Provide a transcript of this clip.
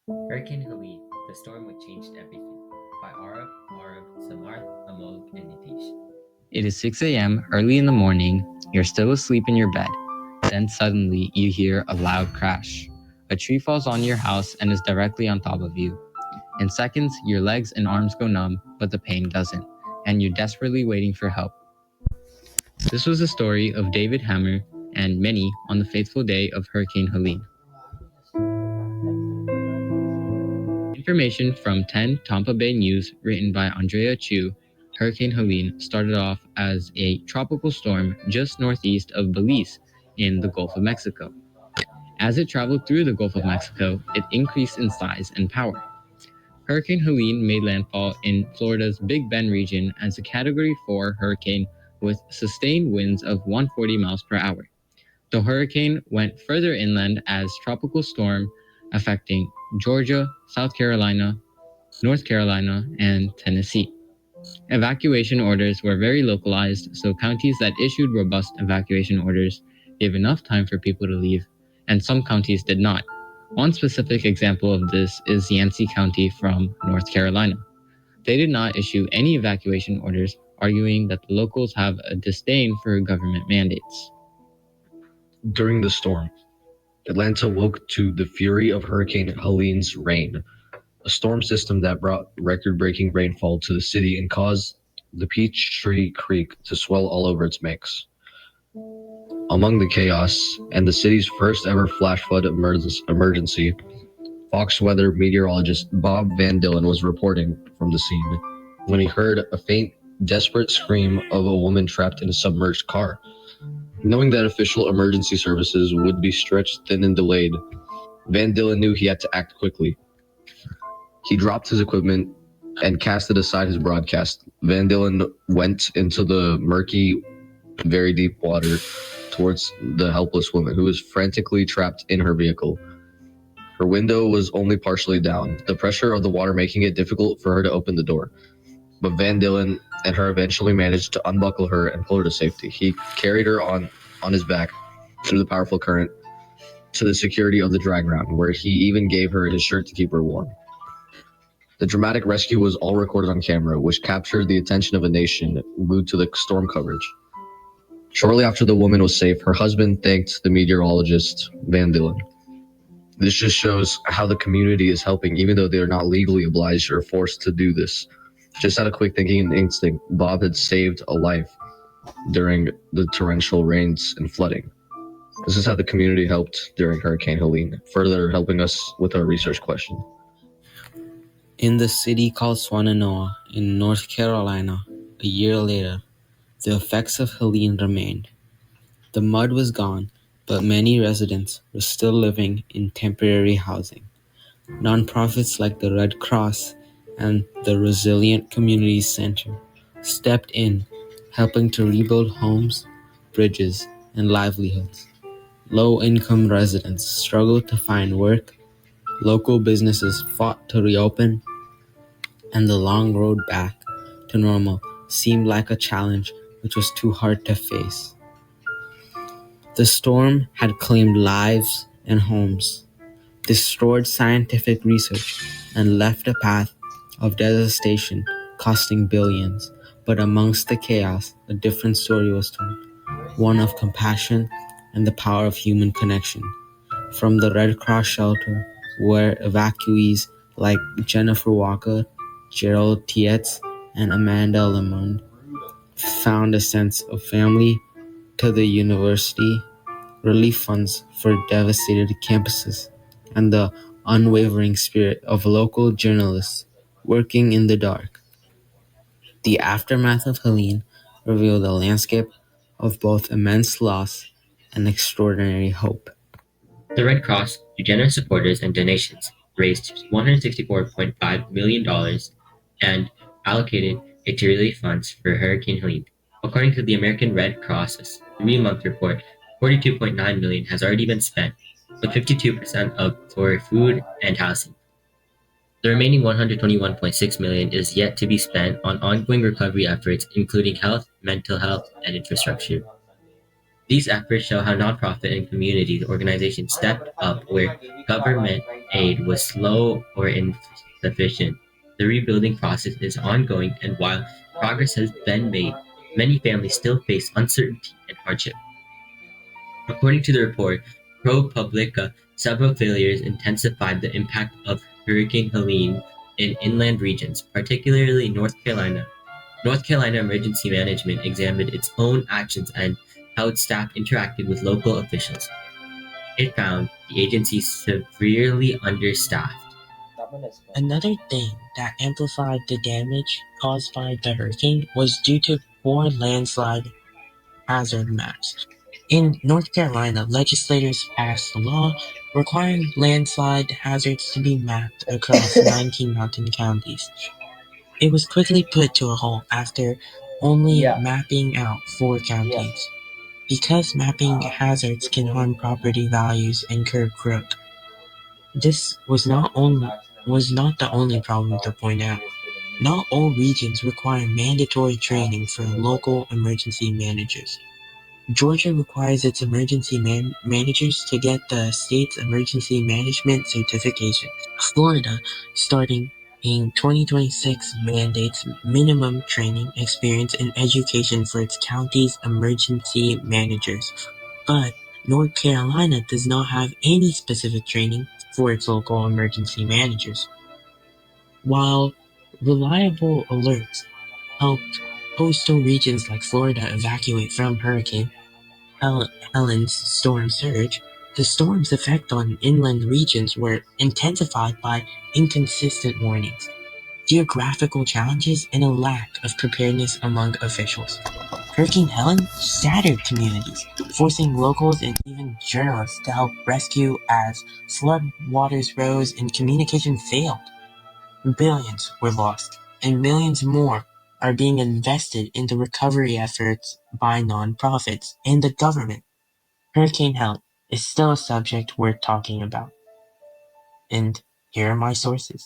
Hurricane Helene, the storm which changed everything. By Aarav, Samarth, Amog, and Nitheesh. It is 6 a.m., early in the morning. You're still asleep in your bed. Then suddenly you hear a loud crash. A tree falls on your house and is directly on top of you. In seconds, your legs and arms go numb, but the pain doesn't, and you're desperately waiting for help. This was the story of David Hammer and many on the fateful day of Hurricane Helene. Information from 10 Tampa Bay News, written by Andrea Chu. Hurricane Helene started off as a tropical storm just northeast of Belize in the Gulf of Mexico. As it traveled through the Gulf of Mexico, it increased in size and power. Hurricane Helene made landfall in Florida's Big Bend region as a Category 4 hurricane with sustained winds of 140 miles per hour. The hurricane went further inland as tropical storm, affecting Georgia, South Carolina, North Carolina, and Tennessee. Evacuation orders were very localized, so counties that issued robust evacuation orders gave enough time for people to leave, and some counties did not. One specific example of this is Yancey County from North Carolina. They did not issue any evacuation orders, arguing that the locals have a disdain for government mandates. During the storm, Atlanta woke to the fury of Hurricane Helene's rain, a storm system that brought record-breaking rainfall to the city and caused the Peachtree Creek to swell all over its banks. Among the chaos and the city's first ever flash flood emergency, Fox weather meteorologist Bob Van Dillen was reporting from the scene when he heard a faint, desperate scream of a woman trapped in a submerged car. Knowing that official emergency services would be stretched thin and delayed, Van Dillen knew he had to act quickly. He dropped his equipment and casted aside his broadcast. Van Dillen went into the murky, very deep water towards the helpless woman who was frantically trapped in her vehicle. Her window was only partially down, the pressure of the water making it difficult for her to open the door. But Van Dillen and her eventually managed to unbuckle her and pull her to safety. He carried her on his back through the powerful current to the security of the dry ground, where he even gave her his shirt to keep her warm. The dramatic rescue was all recorded on camera, which captured the attention of a nation glued to the storm coverage. Shortly after the woman was safe, her husband thanked the meteorologist Van Dillen. This just shows how the community is helping, even though they are not legally obliged or forced to do this. Just out of quick thinking and instinct, Bob had saved a life during the torrential rains and flooding. This is how the community helped during Hurricane Helene, further helping us with our research question. In the city called Swannanoa in North Carolina, a year later, the effects of Helene remained. The mud was gone, but many residents were still living in temporary housing. Nonprofits like the Red Cross and the Resilient Community Center stepped in, helping to rebuild homes, bridges, and livelihoods. Low-income residents struggled to find work, local businesses fought to reopen, and the long road back to normal seemed like a challenge which was too hard to face. The storm had claimed lives and homes, destroyed scientific research, and left a path of devastation costing billions. But amongst the chaos, a different story was told, one of compassion and the power of human connection. From the Red Cross shelter, where evacuees like Jennifer Walker, Gerald Tietz, and Amanda Lemond found a sense of family, to the university, relief funds for devastated campuses, and the unwavering spirit of local journalists working in the dark. The aftermath of Helene revealed a landscape of both immense loss and extraordinary hope. The Red Cross, through generous supporters and donations, raised $164.5 million and allocated it to relief funds for Hurricane Helene. According to the American Red Cross's 3-month report, $42.9 million has already been spent, with 52% of for food and housing. The remaining $121.6 million is yet to be spent on ongoing recovery efforts, including health, mental health, and infrastructure. These efforts show how nonprofit and community organizations stepped up where government aid was slow or insufficient. The rebuilding process is ongoing, and while progress has been made, many families still face uncertainty and hardship. According to the report, ProPublica, several failures intensified the impact of Hurricane Helene in inland regions, particularly North Carolina. North Carolina Emergency Management examined its own actions and how its staff interacted with local officials. It found the agency severely understaffed. Another thing that amplified the damage caused by the hurricane was due to poor landslide hazard maps. In North Carolina, legislators passed a law requiring landslide hazards to be mapped across 19 mountain counties. It was quickly put to a halt after only mapping out 4 counties. Because mapping hazards can harm property values and curb growth, this was not the only problem to point out. Not all regions require mandatory training for local emergency managers. Georgia requires its emergency managers to get the state's emergency management certification. Florida, starting in 2026, mandates minimum training, experience, and education for its county's emergency managers. But North Carolina does not have any specific training for its local emergency managers. While reliable alerts helped coastal regions like Florida evacuate from Hurricane Helene's storm surge, the storm's effect on inland regions were intensified by inconsistent warnings, geographical challenges, and a lack of preparedness among officials. Hurricane Helene shattered communities, forcing locals and even journalists to help rescue as flood waters rose and communication failed. Billions were lost, and millions more are being invested into recovery efforts by nonprofits and the government. Hurricane Helene is still a subject worth talking about. And here are my sources.